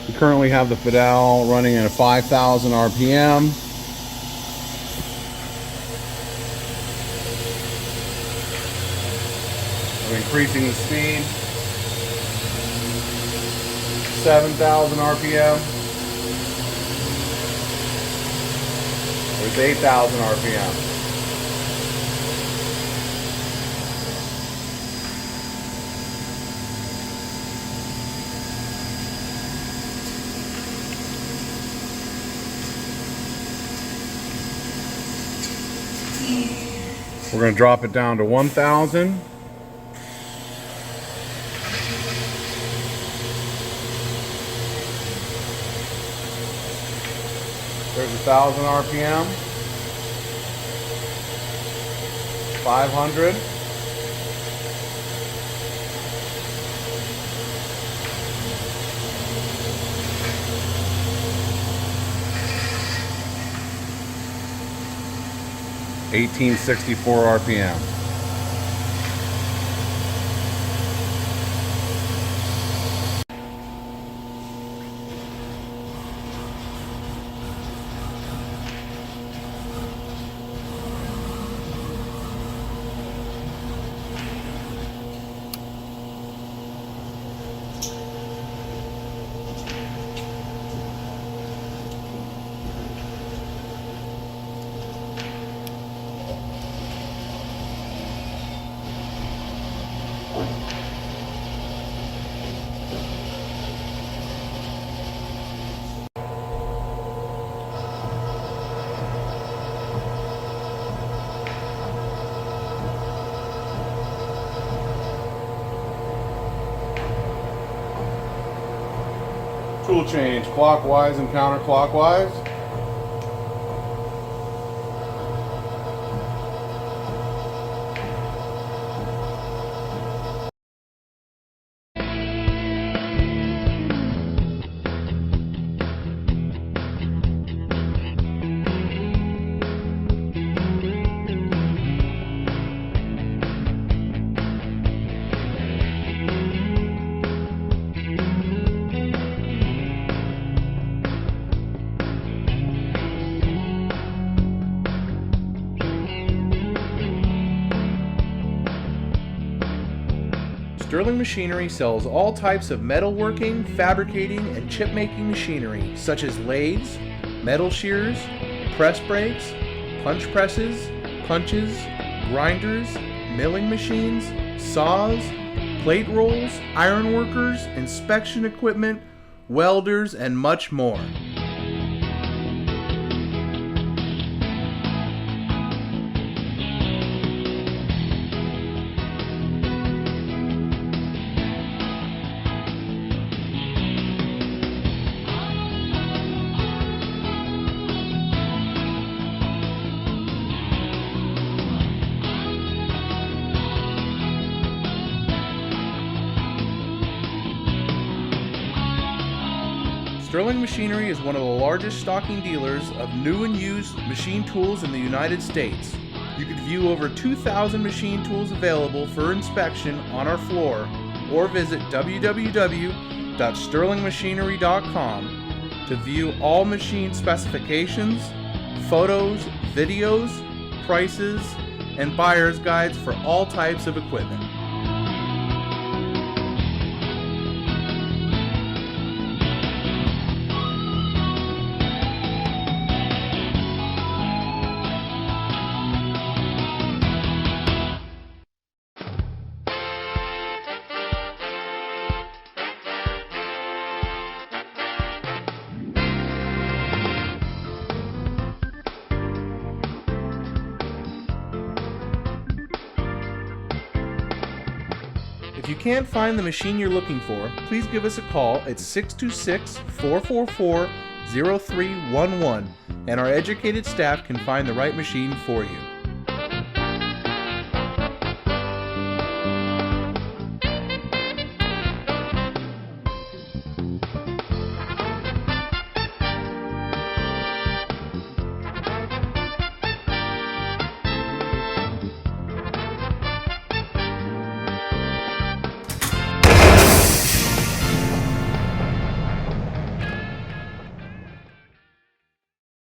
We currently have the FADAL running at a 5,000 RPM. We're increasing the speed. 7,000 RPM. There's 8,000 RPM. We're going to drop it down to 1,000. There's 1,000 RPM. 500. $1,864 RPM. Tool change clockwise and counterclockwise. Sterling Machinery sells all types of metalworking, fabricating, and chip-making machinery, such as lathes, metal shears, press brakes, punch presses, punches, grinders, milling machines, saws, plate rolls, iron workers, inspection equipment, welders, and much more. Sterling Machinery is one of the largest stocking dealers of new and used machine tools in the United States. You can view over 2,000 machine tools available for inspection on our floor, or visit www.sterlingmachinery.com to view all machine specifications, photos, videos, prices, and buyer's guides for all types of equipment. If you can't find the machine you're looking for, please give us a call at 626-444-0311, and our educated staff can find the right machine for you.